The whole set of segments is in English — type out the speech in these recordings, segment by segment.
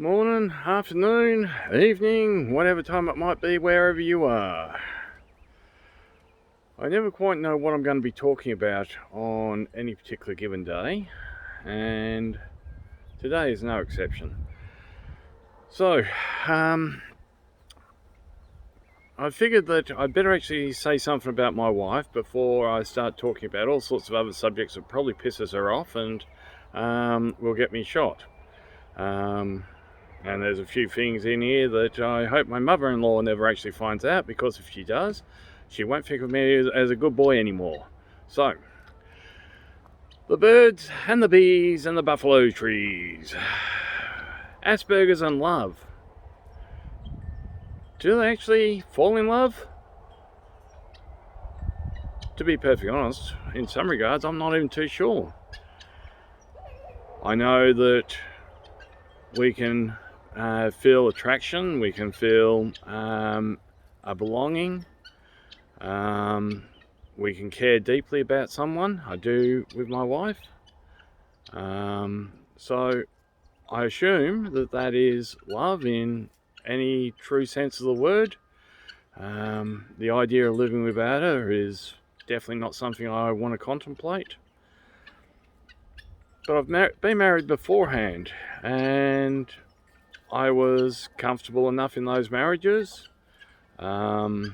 Morning, afternoon, evening, whatever time it might be, wherever you are. I never quite know what I'm going to be talking about on any particular given day, and today is no exception. So, I figured that I'd better actually say something about my wife before I start talking about all sorts of other subjects that probably pisses her off and will get me shot. And there's a few things in here that I hope my mother-in-law never actually finds out, because if she does, she won't think of me as a good boy anymore. So, the birds and the bees and the buffalo trees. Aspergers and love. Do they actually fall in love? To be perfectly honest, in some regards, I'm not even too sure. I know that we can feel attraction, we can feel a belonging, we can care deeply about someone. I do with my wife. So I assume that is love in any true sense of the word. The idea of living without her is definitely not something I want to contemplate. But I've been married beforehand, and I was comfortable enough in those marriages. The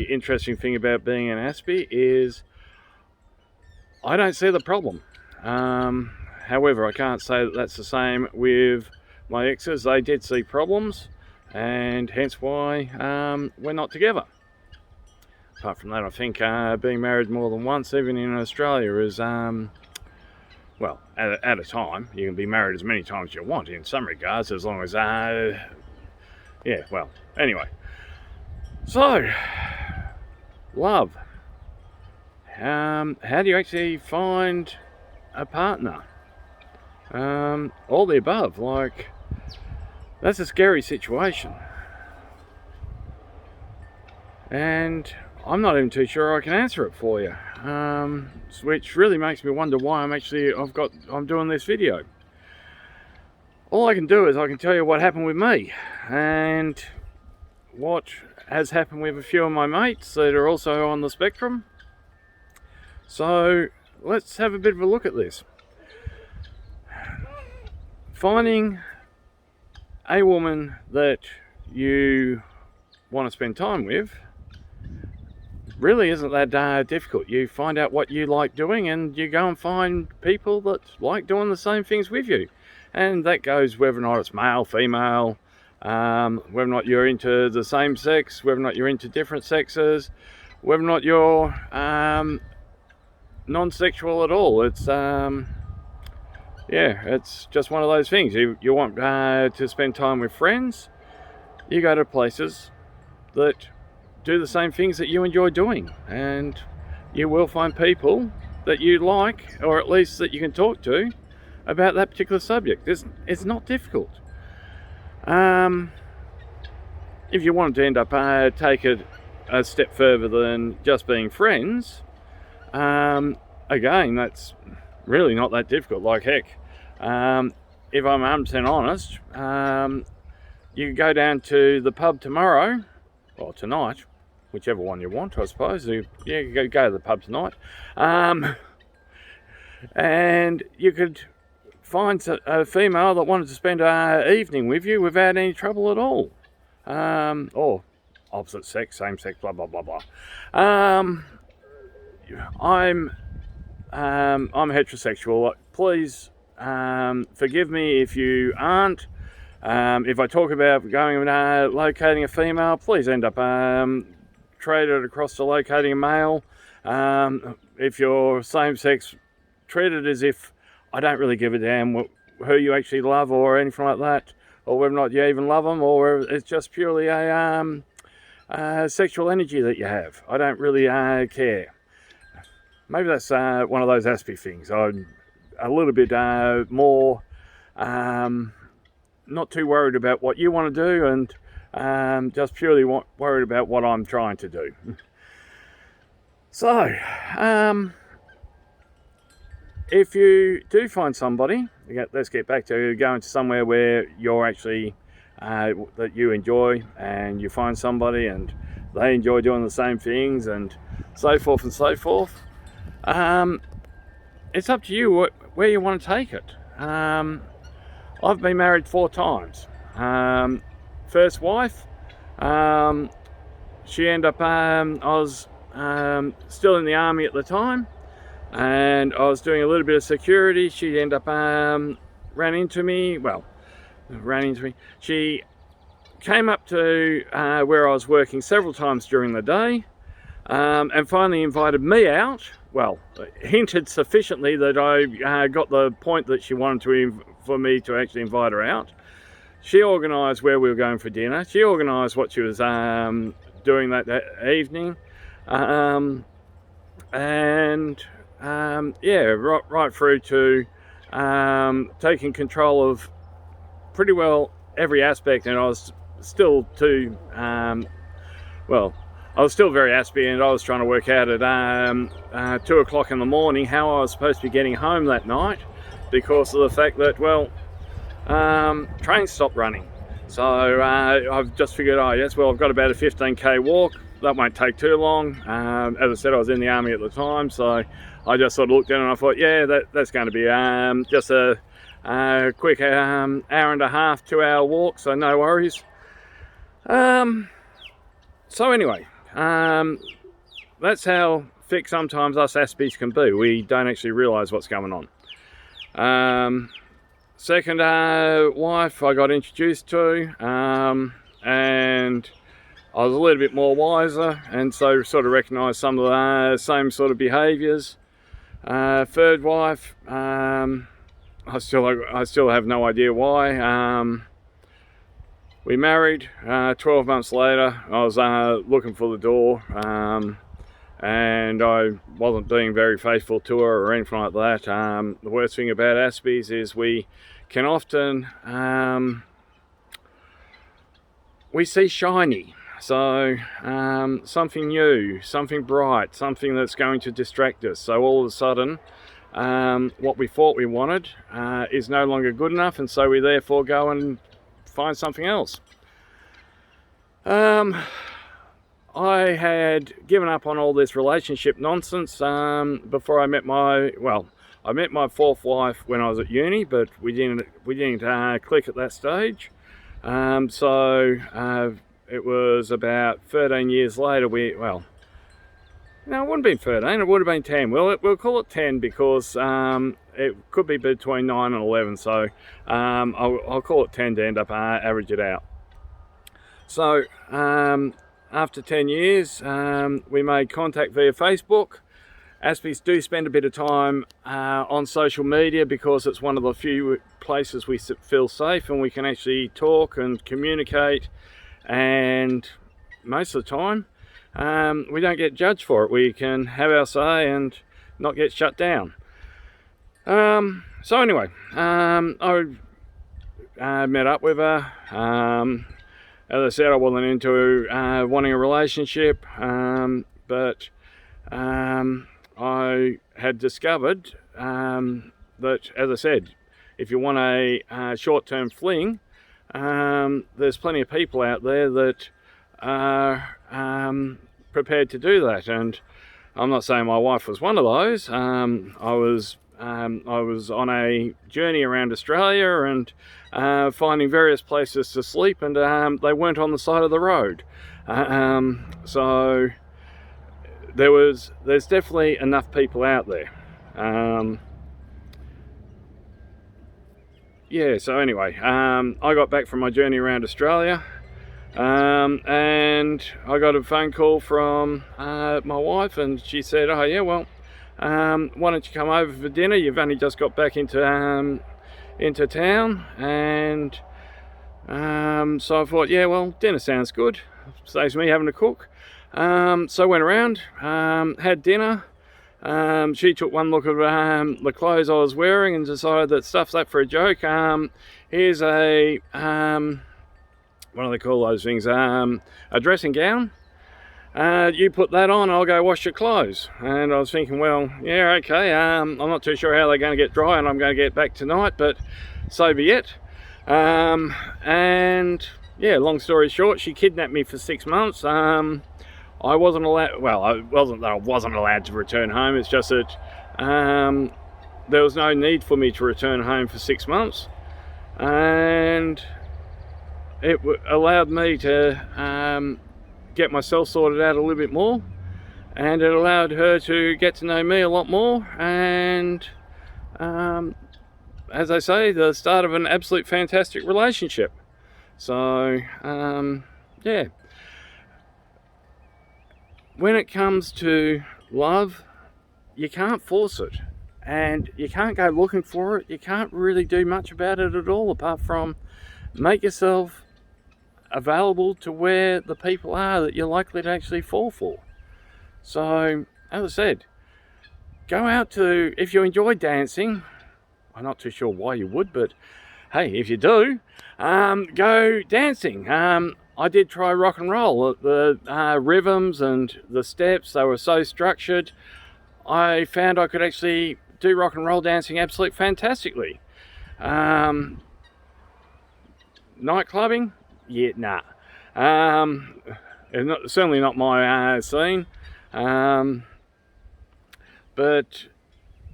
interesting thing about being an Aspie is I don't see the problem. However, I can't say that that's the same with my exes. They did see problems, and hence why we're not together. Apart from that, I think being married more than once, even in Australia, is well, at a time. You can be married as many times as you want in some regards, as long as yeah, well, anyway. So, love. How do you actually find a partner? All the above. Like, that's a scary situation, and I'm not even too sure I can answer it for you, which really makes me wonder why I'm doing this video. All I can do is I can tell you what happened with me, and what has happened with a few of my mates that are also on the spectrum. So let's have a bit of a look at this. Finding a woman that you want to spend time with really isn't that difficult. You find out what you like doing, and you go and find people that like doing the same things with you. And that goes whether or not it's male, female, whether or not you're into the same sex, whether or not you're into different sexes, whether or not you're non-sexual at all. It's yeah, it's just one of those things. You want to spend time with friends, you go to places that do the same things that you enjoy doing, and you will find people that you like, or at least that you can talk to about that particular subject. It's not difficult. If you wanted to end up take it a step further than just being friends, again, that's really not that difficult. Like, heck, if I'm 100% honest, you can go down to the pub tomorrow, or tonight, whichever one you want, I suppose. Yeah, you go to the pub tonight, and you could find a female that wanted to spend an evening with you without any trouble at all. Or opposite sex, same sex, blah blah blah blah. I'm heterosexual. Please forgive me if you aren't. If I talk about going and locating a female, please end up traded across to locating a male. If you're same sex, treat it as if I don't really give a damn who you actually love or anything like that, or whether or not you even love them, or it's just purely a sexual energy that you have. I don't really care. Maybe that's one of those Aspie things. I'm a little bit more not too worried about what you want to do, and just purely worried about what I'm trying to do. So, if you do find somebody, let's get back to going to somewhere where you're actually that you enjoy, and you find somebody and they enjoy doing the same things and so forth and so forth. It's up to you where you want to take it. I've been married 4 times. First wife, she ended up, I was still in the army at the time, and I was doing a little bit of security. She ended up ran into me. She came up to where I was working several times during the day, and finally invited me out. Well, hinted sufficiently that I got the point that she wanted for me to actually invite her out. She organised where we were going for dinner. She organised what she was doing that evening, right through to taking control of pretty well every aspect. And I was still I was still very Aspie, and I was trying to work out at 2 o'clock in the morning how I was supposed to be getting home that night, because of the fact that, trains stopped running. So I've just figured, I've got about a 15k walk. That won't take too long. As I said, I was in the army at the time, so I just sort of looked at it and I thought, that's going to be just a quick hour and a half, 2 hour walk, so no worries. So anyway, that's how thick sometimes us Aspies can be. We don't actually realise what's going on. Second wife I got introduced to, and I was a little bit more wiser, and so sort of recognised some of the same sort of behaviours. Third wife, I still have no idea why. We married. 12 months later, I was looking for the door, and I wasn't being very faithful to her or anything like that. The worst thing about Aspies is we can often we see shiny. So something new, something bright, something that's going to distract us. So all of a sudden, what we thought we wanted is no longer good enough, and so we therefore go and find something else. I had given up on all this relationship nonsense before I met I met my 4th wife when I was at uni, but we didn't click at that stage. It was about 13 years later. It wouldn't have been 13, it would have been 10. We'll call it 10 because it could be between 9 and 11, so I'll call it 10 to end up average it out. So after 10 years, we made contact via Facebook. Aspies do spend a bit of time on social media because it's one of the few places we feel safe and we can actually talk and communicate, and most of the time we don't get judged for it. We can have our say and not get shut down. So anyway, I met up with her. As I said, I wasn't into wanting a relationship, but I had discovered that, as I said, if you want a short-term fling, there's plenty of people out there that are prepared to do that, and I'm not saying my wife was one of those. I was on a journey around Australia and finding various places to sleep, and they weren't on the side of the road. So there's definitely enough people out there. So anyway, I got back from my journey around Australia, and I got a phone call from my wife, and she said, why don't you come over for dinner? You've only just got back into town. And so I thought, dinner sounds good, saves me having to cook. So I went around, had dinner. She took one look at the clothes I was wearing and decided that stuff's that for a joke. Here's a what do they call those things? A dressing gown. you put that on, I'll go wash your clothes. And I was thinking, well, yeah, okay, I'm not too sure how they're going to get dry and I'm going to get back tonight, but so be it. And yeah, long story short, she kidnapped me for 6 months. I wasn't allowed, well, I wasn't allowed to return home. It's just that there was no need for me to return home for 6 months. And it allowed me to get myself sorted out a little bit more, and it allowed her to get to know me a lot more, and as I say, the start of an absolute fantastic relationship. So yeah, when it comes to love, you can't force it, and you can't go looking for it. You can't really do much about it at all, apart from make yourself available to where the people are that you're likely to actually fall for. So, as I said, go out to, if you enjoy dancing, I'm not too sure why you would, but hey, if you do, go dancing. I did try rock and roll. The rhythms and the steps, they were so structured. I found I could actually do rock and roll dancing absolutely fantastically. Night clubbing? Yeah, nah. Certainly not my scene. But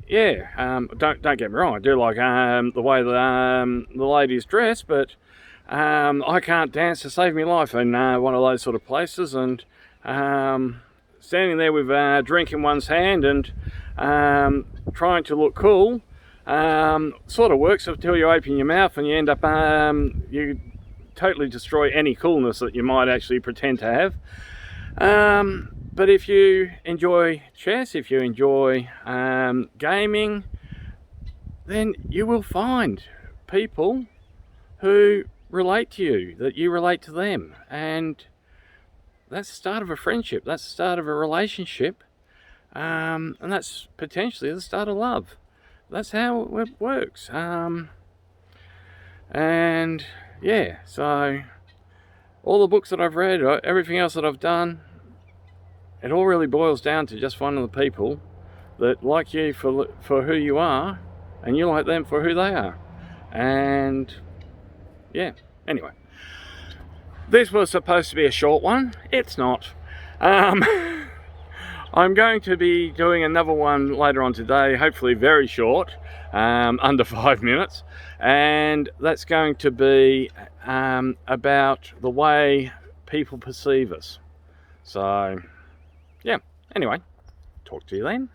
yeah, don't get me wrong. I do like the way the ladies dress, but I can't dance to save my life in one of those sort of places. And standing there with a drink in one's hand and trying to look cool sort of works until you open your mouth and you end up you totally destroy any coolness that you might actually pretend to have. But if you enjoy chess, if you enjoy gaming, then you will find people who relate to you, that you relate to them, and that's the start of a friendship, that's the start of a relationship, and that's potentially the start of love. That's how it works. And yeah, so all the books that I've read, everything else that I've done, it all really boils down to just finding the people that like you for who you are, and you like them for who they are. And yeah, anyway, this was supposed to be a short one. It's not. I'm going to be doing another one later on today, hopefully very short, under 5 minutes, and that's going to be about the way people perceive us. So yeah, anyway, talk to you then.